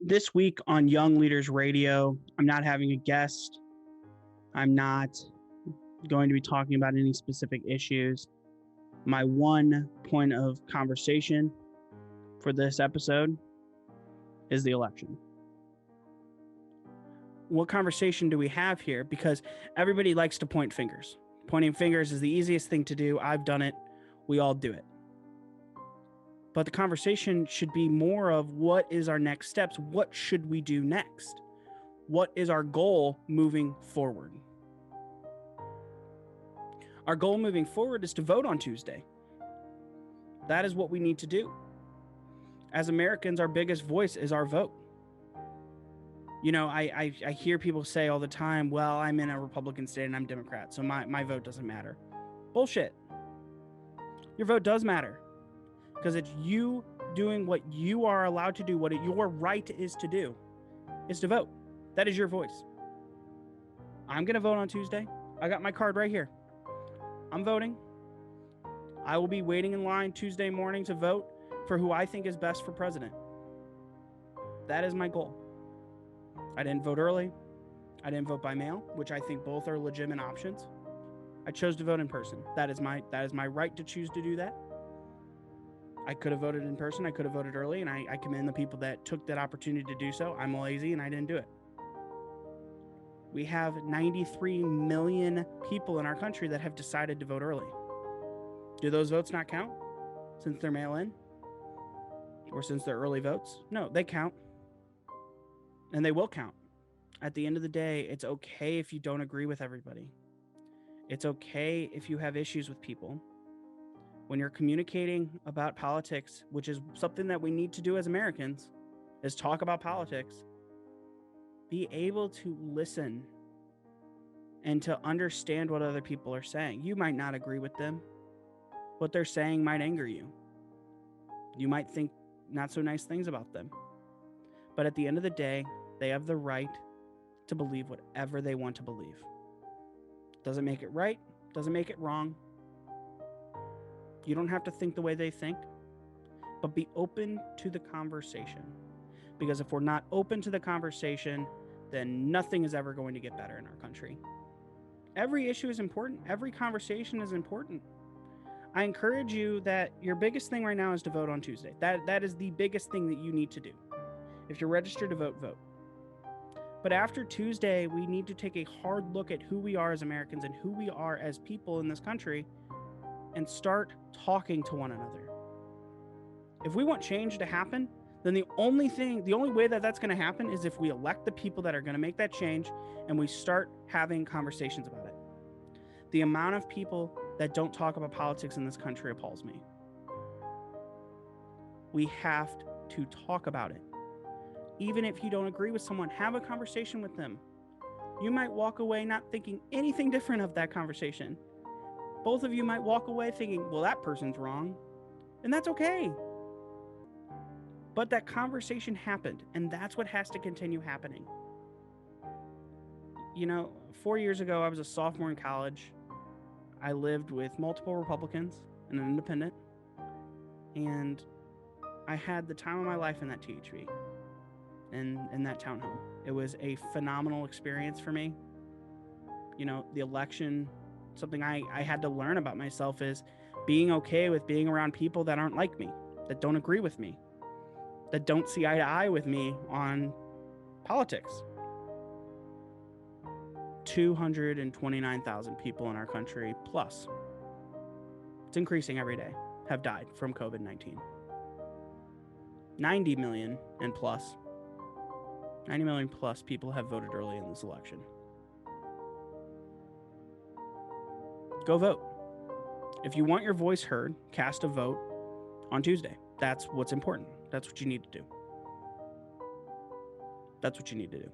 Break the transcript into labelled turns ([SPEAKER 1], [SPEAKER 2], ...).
[SPEAKER 1] This week on Young Leaders Radio, I'm not having a guest. I'm not going to be talking about any specific issues. My one point of conversation for this episode is the election. What conversation do we have here? Because everybody likes to point fingers. Pointing fingers is the easiest thing to do. I've done it. We all do it. But the conversation should be more of what is our next steps? What should we do next? What is our goal moving forward? Our goal moving forward is to vote on Tuesday. That is what we need to do. As Americans, our biggest voice is our vote. You know, I hear people say all the time, well, I'm in a Republican state and I'm Democrat, so my vote doesn't matter. Bullshit. Your vote does matter because it's you doing what you are allowed to do, what your right is to do, is to vote. That is your voice. I'm going to vote on Tuesday. I got my card right here. I'm voting. I will be waiting in line Tuesday morning to vote for who I think is best for president. That is my goal. I didn't vote early. I didn't vote by mail, which I think both are legitimate options. I chose to vote in person. That is my right to choose to do that. I could have voted in person. I could have voted early, and I commend the people that took that opportunity to do so. I'm lazy, and I didn't do it. We have 93 million people in our country that have decided to vote early. Do those votes not count since they're mail-in or since they're early votes? No, they count. And they will count. At the end of the day, it's okay if you don't agree with everybody. It's okay if you have issues with people. When you're communicating about politics, which is something that we need to do as Americans, is talk about politics, be able to listen and to understand what other people are saying. You might not agree with them. What they're saying might anger you. You might think not so nice things about them. But at the end of the day, they have the right to believe whatever they want to believe. Doesn't make it right, doesn't make it wrong. You don't have to think the way they think, but be open to the conversation. Because if we're not open to the conversation, then nothing is ever going to get better in our country. Every issue is important. Every conversation is important. I encourage you that your biggest thing right now is to vote on Tuesday. That is the biggest thing that you need to do. If you're registered to vote, vote. But after Tuesday, we need to take a hard look at who we are as Americans and who we are as people in this country and start talking to one another. If we want change to happen, then the only way that that's going to happen is if we elect the people that are going to make that change and we start having conversations about it. The amount of people that don't talk about politics in this country appalls me. We have to talk about it. Even if you don't agree with someone, have a conversation with them. You might walk away not thinking anything different of that conversation. Both of you might walk away thinking, well, that person's wrong. And that's okay. But that conversation happened, and that's what has to continue happening. You know, 4 years ago, I was a sophomore in college. I lived with multiple Republicans and an independent. And I had the time of my life in that THV. In that townhome. It was a phenomenal experience for me. You know, the election, something I had to learn about myself is being okay with being around people that aren't like me, that don't agree with me, that don't see eye to eye with me on politics. 229,000 people in our country plus, it's increasing every day, have died from COVID-19. 90 million and plus. 90 million plus people have voted early in this election. Go vote. If you want your voice heard, cast a vote on Tuesday. That's what's important. That's what you need to do. That's what you need to do.